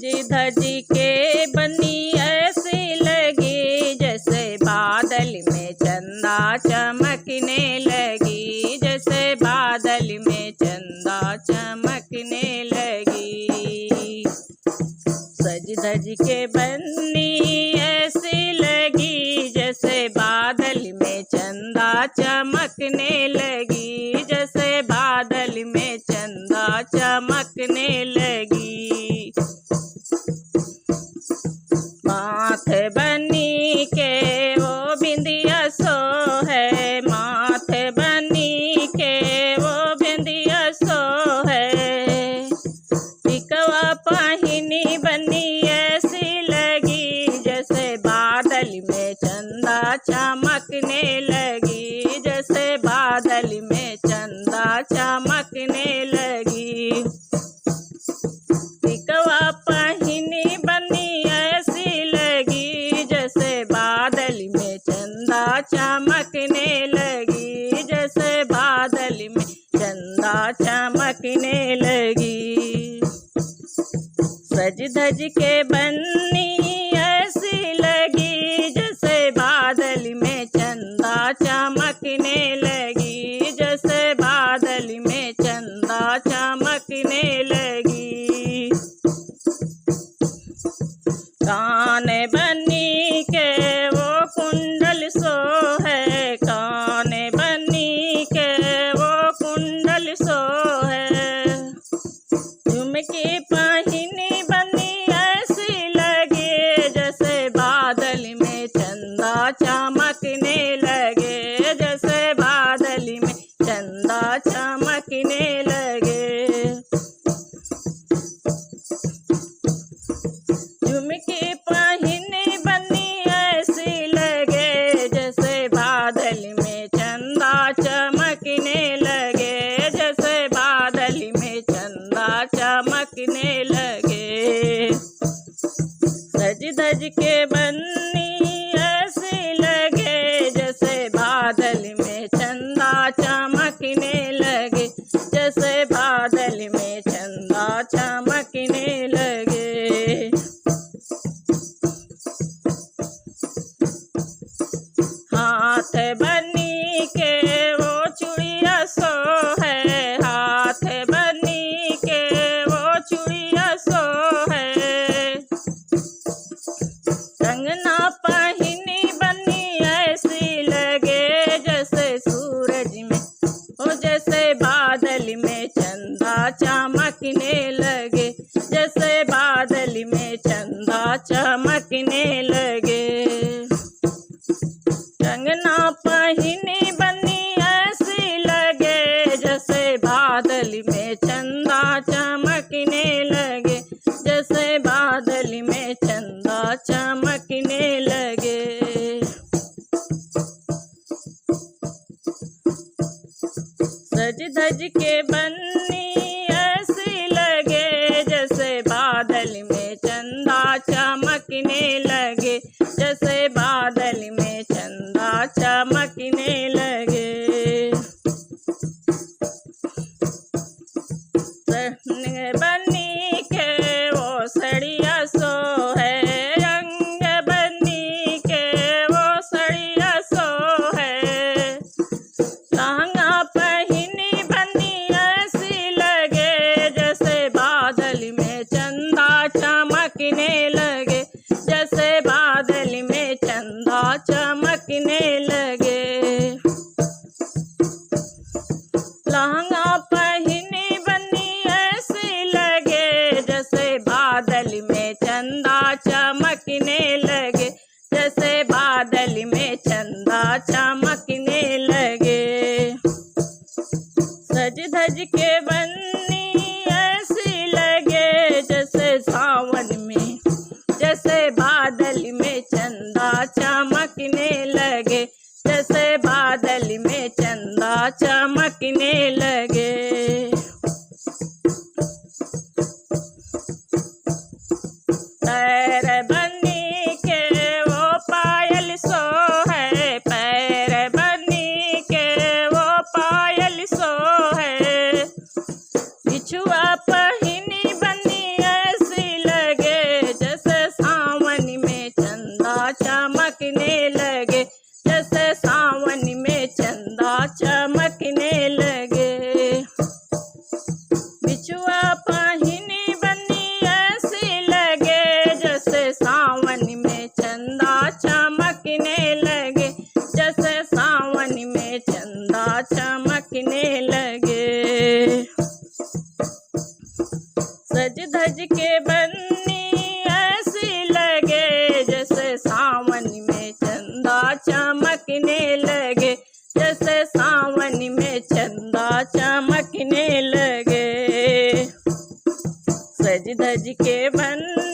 सजी धजी के बनी ऐसी लगी, जैसे बादल में चंदा चमकने लगी, जैसे बादल में चंदा चमकने लगी। सज धज के बनी ऐसी लगी, जैसे बादल में चंदा चमकने लगी, जैसे बादल में चंदा चमकने लगी। माथे बनी के वो बिंदिया सो है, माथे बनी के वो बिंदिया सो है। टिकवा पहिनी बनी ऐसी लगी, जैसे बादल में चंदा चमकने लगी, जैसे बादल में चंदा चमकने लगी। टिकवा पहिनी बनी ऐसी लगी, जैसे बादल में चंदा चमकने लगी, जैसे बादल में चंदा चमकने लगी। सज धज के बन्नी ऐसी लगी, जैसे बादल में चंदा चमकने लगी, जैसे बादल में चंदा चमकने लगी। कान बनी के वो कुंडल सो है, कान बनी के वो कुंडल सो है। झुमकी पहिनी बनी ऐसी लगी, जैसे बादल में चंदा चमकने लगे, जैसे बादल में चंदा चमकने लगे। झुमकी पहिनी बनी ऐसी लगे, जैसे बादल में चंदा चमकने लगे, जैसे बादल में चंदा चमकने लगे। सज धज के बन्नी ऐसी लगे, जैसे बादल में चंदा चमकने लगे, जैसे बादल में चंदा चमकने लगे। हाथ बनी के वो चूड़िया सो है, हाथ बनी के वो चूड़िया सो है। कंगना पहिनी बनी ऐसी लगे, जैसे सूरज में हो, जैसे बादल में चंदा चमकने लगे, जैसे बादल में चंदा चमकने लगे। कंगना पहिनी बनी ऐसी लगे, जैसे बादल में चंदा चमकने लगे, जैसे बादल में चंदा चमकने लगे। सज धज के बन्नी ऐसी लगे, जैसे बादल में चंदा चमकने लगे, जैसे बादल में चंदा चमकने लगे। बनी के वो सड़िया सो है, रंग बनी के वो सड़िया सो है। लहंगा पहिनी बनी ऐसी लगे, जैसे बादल में चंदा चमकने लगे, जैसे बादल में चंदा चमकने लगे। लहंगा पहिनी बनी ऐसी लगे, सज धज के बन्नी ऐसी लगे जैसे सावन में चंदा चमकने लगे, जैसे सावन में चंदा चमकने लगे। सज धज के बन्नी